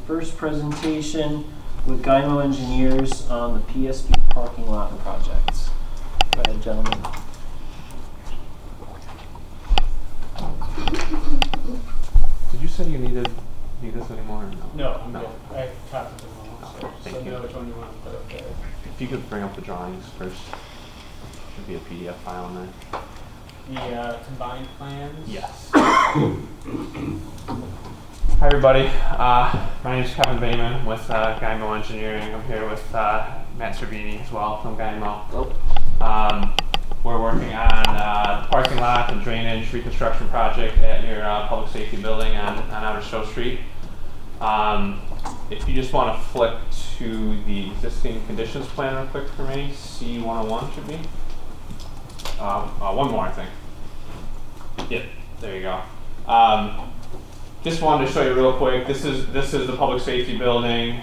first presentation with GYMO Engineers on the PSP parking lot projects. Go ahead, gentlemen. Did you say you need this anymore? Or no? No, I'm good. I have copies of them all, so Thank you. know which one you want to put up there. If you could bring up the drawings first. Should be a PDF file in there. The combined plans? Yes. Hi everybody. My name is Kevin Bayman with GYMO Engineering. I'm here with Matt Servini as well from GYMO. We're working on the parking lot and drainage reconstruction project at your public safety building on Outer Show Street. If you just want to flick to the existing conditions plan real quick for me, C101 should be. One more, I think. Yep, there you go. Just wanted to show you real quick. This is the public safety building.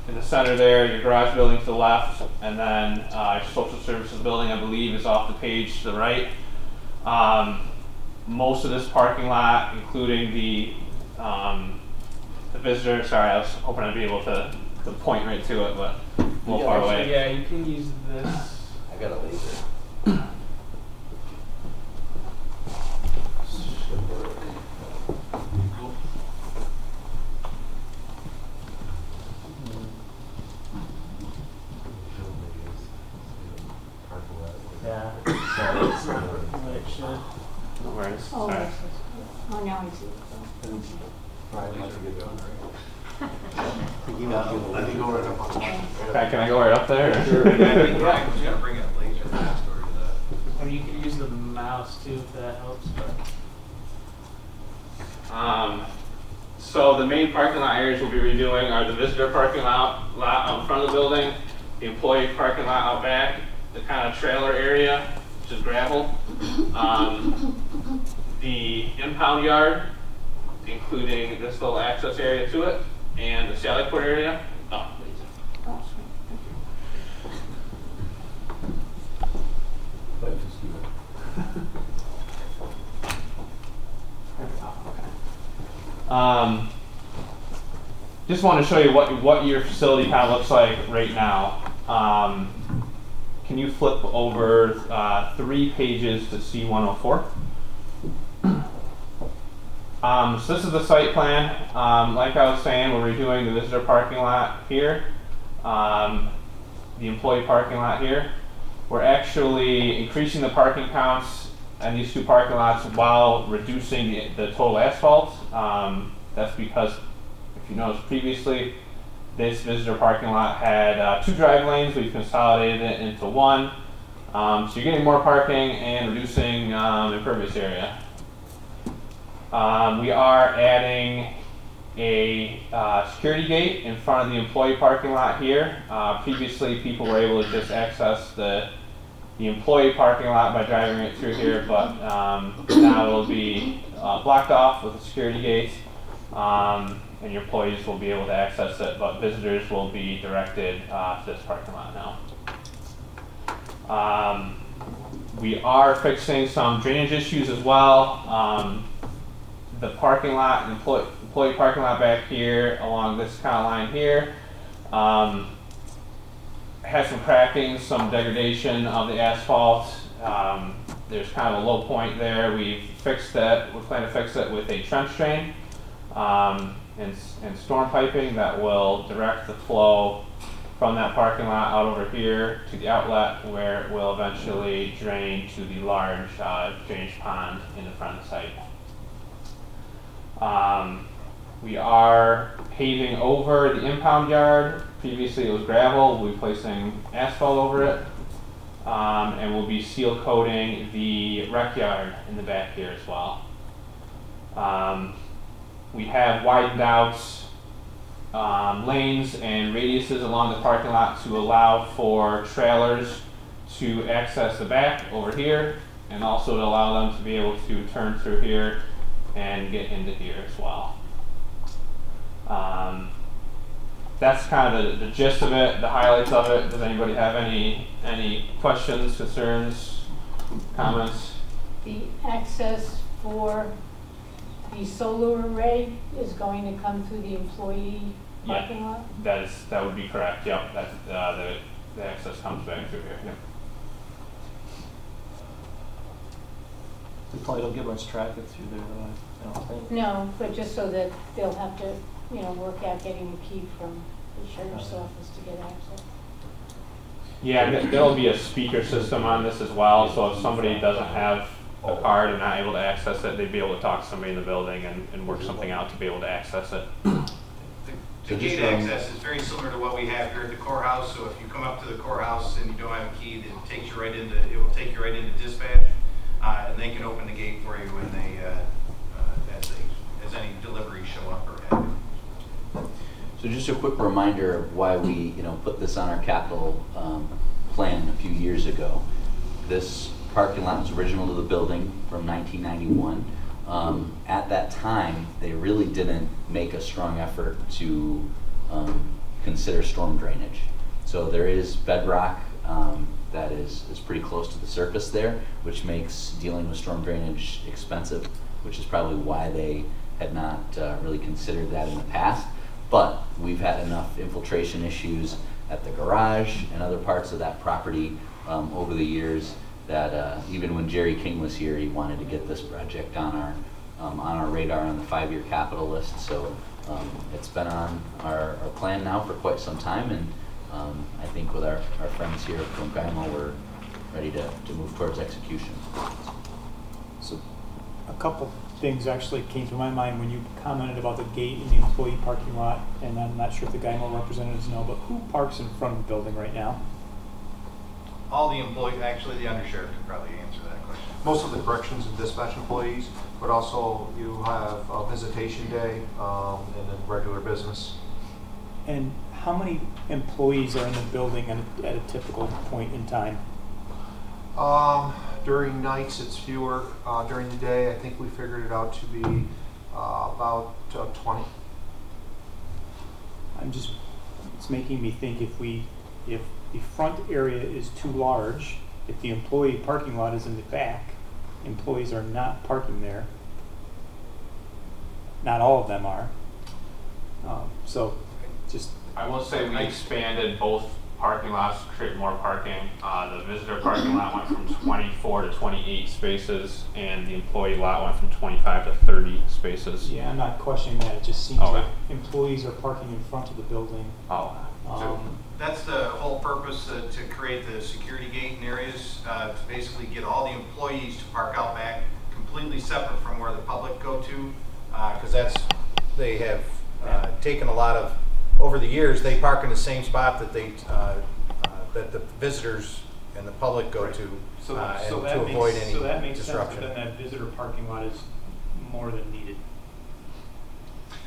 In the center there, your garage building to the left, and then your social services building, I believe, is off the page to the right. Most of this parking lot, including the visitor. Sorry, I was hoping I'd be able to point right to it, but a little far away. Yeah, you can use this. I got a laser. Yeah, sorry, it's not what it should. No worries. Oh, Sorry. yes, yes. Oh, now I see it. Okay, can I go right up there? Or? Sure. Yeah, you gotta bring in a laser backstory to that. Or you can use the mouse too if that helps. So the main parking lot areas we'll be redoing are the visitor parking lot out in front of the building, the employee parking lot out back, the kind of trailer area, which is gravel, the impound yard, including this little access area to it, and the sally port area. Oh, please. Oh, Just want to show you what your facility kind of looks like right now. Can you flip over 3 pages to C104? So this is the site plan. Like I was saying, we're redoing the visitor parking lot here, the employee parking lot here. We're actually increasing the parking counts in these 2 parking lots while reducing the total asphalt. That's because, if you noticed previously, this visitor parking lot had 2 drive lanes. We've consolidated it into 1. So you're getting more parking and reducing impervious area. We are adding a security gate in front of the employee parking lot here. Previously, people were able to just access the employee parking lot by driving right through here, but now it'll be blocked off with a security gate, and your employees will be able to access it, but visitors will be directed to this parking lot now. We are fixing some drainage issues as well. The parking lot, employee parking lot back here along this kind of line here has some cracking, some degradation of the asphalt. There's kind of a low point there. We've fixed that. We plan to fix it with a trench drain and storm piping that will direct the flow from that parking lot out over here to the outlet, where it will eventually drain to the large drainage pond in the front of the site. We are paving over the impound yard. Previously it was gravel. We'll be placing asphalt over it. And we'll be seal coating the rec yard in the back here as well. We have widened out lanes and radiuses along the parking lot to allow for trailers to access the back over here, and also to allow them to be able to turn through here and get into here as well. That's kind of the gist of it, the highlights of it. Does anybody have any questions, concerns, comments? The access for the solar array is going to come through the employee Yeah. parking lot? That would be correct. Yep. That the access comes back through here. Yep. We probably don't get much traffic through there, though, I don't think. No, but just so that they'll have to, work out getting a key from the sheriff's office to get access. Yeah, there'll be a speaker system on this as well, so if somebody doesn't have a card and not able to access it, they'd be able to talk to somebody in the building and work something out to be able to access it. The gate access is very similar to what we have here at the courthouse, so if you come up to the courthouse and you don't have a key, it will take you right into dispatch, and they can open the gate for you when as any deliveries show up or happen. So just a quick reminder of why we, put this on our capital plan a few years ago. This parking lot was original to the building from 1991. At that time, they really didn't make a strong effort to consider storm drainage. So there is bedrock that is pretty close to the surface there, which makes dealing with storm drainage expensive, which is probably why they had not really considered that in the past. But we've had enough infiltration issues at the garage and other parts of that property over the years that even when Jerry King was here, he wanted to get this project on our radar on the 5-year capital list. So it's been on our plan now for quite some time, and I think with our friends here from GYMO, we're ready to move towards execution. So a couple things actually came to my mind when you commented about the gate in the employee parking lot, and I'm not sure if the GYMO representatives know, but who parks in front of the building right now? All the employees, actually the undersheriff could probably answer that question. Most of the corrections and dispatch employees, but also you have a visitation day and then regular business. And how many employees are in the building at a typical point in time? During nights it's fewer. During the day I think we figured it out to be about 20. It's making me think if the front area is too large, if the employee parking lot is in the back, employees are not parking there. Not all of them are. I will say we expanded both parking lots to create more parking. The visitor parking lot went from 24 to 28 spaces, and the employee lot went from 25 to 30 spaces. Yeah, I'm not questioning that. It just seems like employees are parking in front of the building. So that's the whole purpose, to create the security gate in areas, to basically get all the employees to park out back, completely separate from where the public go to, because they have taken a lot of, over the years, they park in the same spot that that the visitors and the public go to, and to avoid any disruption. So that makes sense, but then that visitor parking lot is more than needed.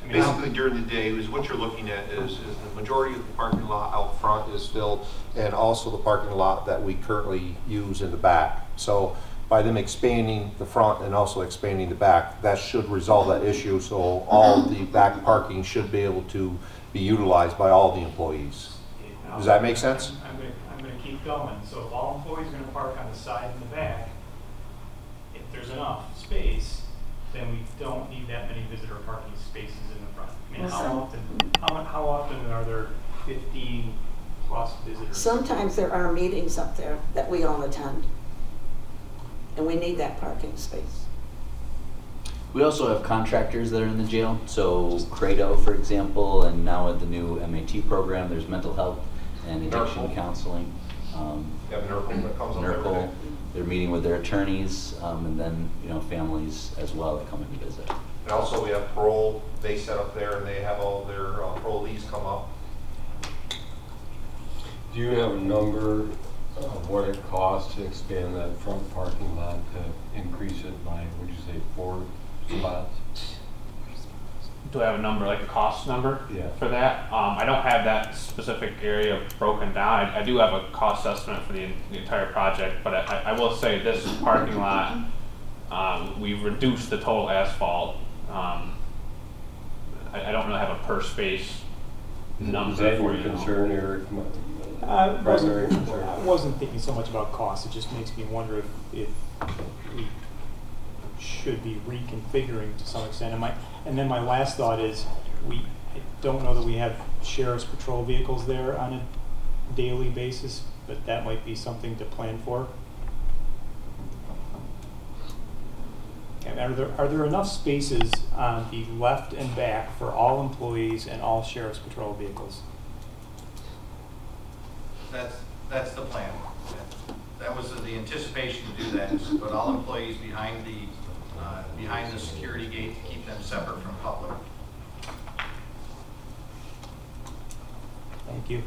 I mean, Basically during the day is what you're looking at is the majority of the parking lot out front is filled, and also the parking lot that we currently use in the back. So by them expanding the front and also expanding the back, that should resolve that issue. So all the back parking should be able to be utilized by all the employees. Does that make sense? I'm going to keep going. So if all employees are going to park on the side and the back, if there's enough space, then we don't need that many visitor parking spaces in the front. I mean, how often are there 15 plus visitors? Sometimes there are meetings up there that we all attend, and we need that parking space. We also have contractors that are in the jail. So Credo, for example, and now with the new MAT program, there's mental health and addiction counseling. You have NERCL that comes up every day. NERCL, they're meeting with their attorneys, and then families as well that come in to visit. And also we have parole, they set up there and they have all their parolees come up. Do you have a number of what it costs to expand that front parking lot to increase it by, would you say, 4 spots? Do I have a number, like a cost number for that? I don't have that specific area broken down. I do have a cost estimate for the entire project, but I will say this parking lot, we've reduced the total asphalt. I don't really have a per space number. Is that for your concern, Eric? I wasn't thinking so much about cost. It just makes me wonder if we should be reconfiguring to some extent. And then my last thought is, I don't know that we have sheriff's patrol vehicles there on a daily basis, but that might be something to plan for. And are there enough spaces on the left and back for all employees and all sheriff's patrol vehicles? That's the plan. That was the anticipation to do that, is to put all employees behind the security gate to keep them separate from public. Thank you.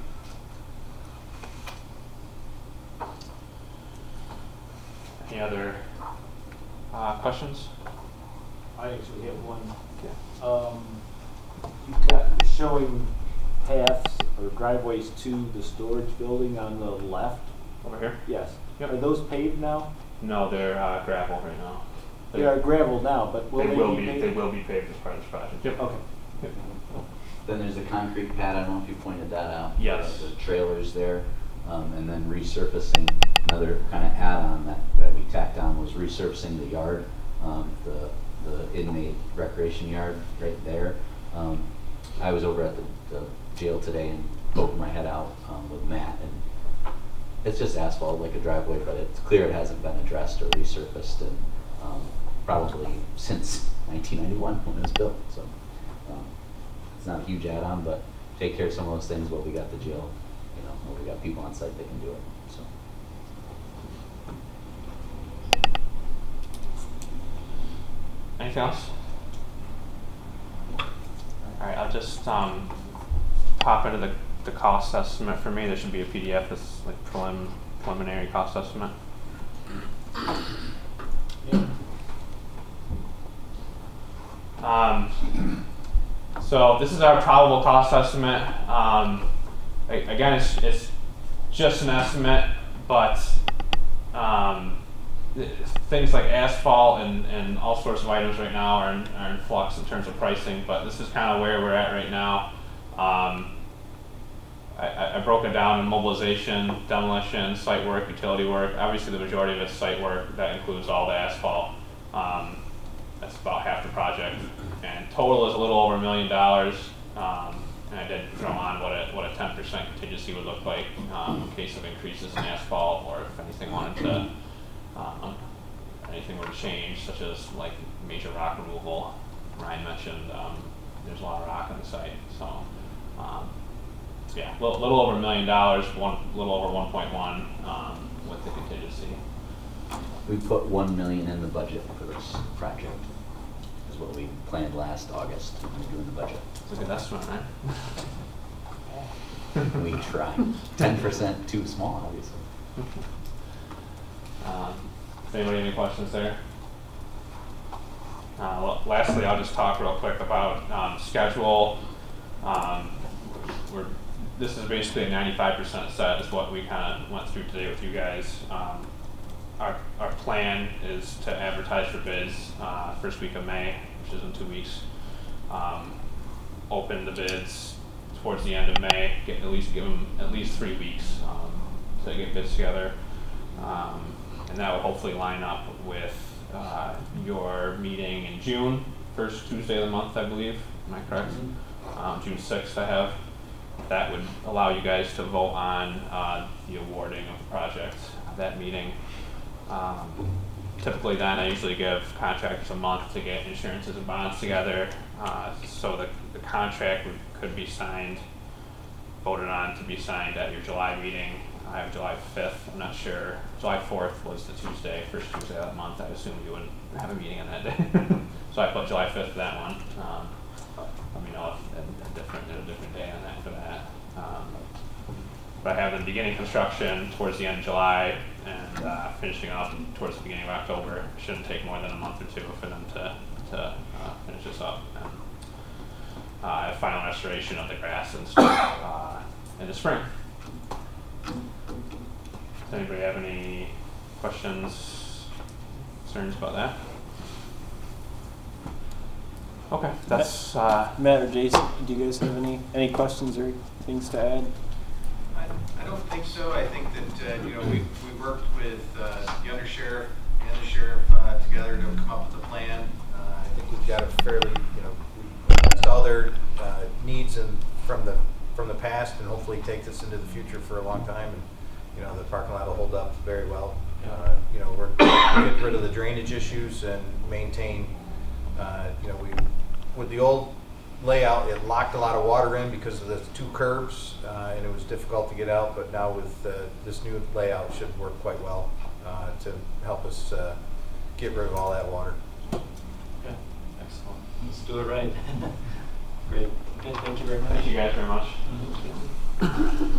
Any other questions? I actually have one. You've got showing paths or driveways to the storage building on the left. Over here? Yes. Yep. Are those paved now? No, they're gravel right now. They are gravel now, but will they be paved? They will be paved as part of this project. Yep. Okay. Yep. Then there's the concrete pad, I don't know if you pointed that out. Yes. The trailers there, and then resurfacing, another kind of add-on that we tacked on was resurfacing the yard, the inmate recreation yard right there. I was over at the jail today and poked my head out with Matt, and it's just asphalt like a driveway, but it's clear it hasn't been addressed or resurfaced, and probably since 1991 when it was built. So it's not a huge add-on, but take care of some of those things while we got the jail, while we got people on site that can do it. So. Anything else? All right, I'll just pop into the cost estimate for me. There should be a PDF that's like preliminary cost estimate. So this is our probable cost estimate. Again, it's just an estimate, but things like asphalt and all sorts of items right now are in flux in terms of pricing, but this is kind of where we're at right now. I broke it down in mobilization, demolition, site work, utility work. Obviously the majority of it's site work. That includes all the asphalt. That's about half the project. And total is a little over $1 million. And I did throw on what a 10% contingency would look like in case of increases in asphalt, or if anything wanted to, anything were to change, such as like major rock removal. Ryan mentioned there's a lot of rock on the site, so yeah, a little over $1 million, little over 1.1 with the contingency. We put $1 million in the budget for this project. Is what we planned last August when we were doing the budget. It's a good estimate, right? We tried. 10% too small, obviously. Anybody have any questions there? Well, lastly, I'll just talk real quick about schedule. This is basically a 95% set is what we kind of went through today with you guys. Our plan is to advertise for bids first week of May, which is in 2 weeks. Open the bids towards the end of May. Give them at least 3 weeks to get bids together, and that will hopefully line up with your meeting in June, first Tuesday of the month, I believe. Am I correct? June 6th, I have. That would allow you guys to vote on the awarding of the project at that meeting. Typically then I usually give contractors a month to get insurances and bonds together, so the contract could be signed, voted on to be signed at your July meeting. I have July 5th, I'm not sure. July 4th was the Tuesday, first Tuesday of that month. I assume you wouldn't have a meeting on that day. So I put July 5th for that one. Let me know if a different day on that for that. But I have the beginning construction towards the end of July and finishing up towards the beginning of October. It shouldn't take more than a month or two for them to finish this up. And final restoration of the grass and stuff in the spring. Does anybody have any questions, concerns about that? Okay, that's Matt or Jason, do you guys have any questions or things to add? I don't think so. I think that we worked with the undersheriff and the sheriff together to come up with a plan. I think we've got a fairly, we addressed all their needs and from the past, and hopefully take this into the future for a long time. And the parking lot will hold up very well. We're getting rid of the drainage issues and maintain. With the old layout, it locked a lot of water in because of the two curbs, and it was difficult to get out. But now with this new layout, should work quite well to help us get rid of all that water. Okay, excellent. Let's do it right. Great. Okay, thank you very much. Thank you guys very much. Mhm.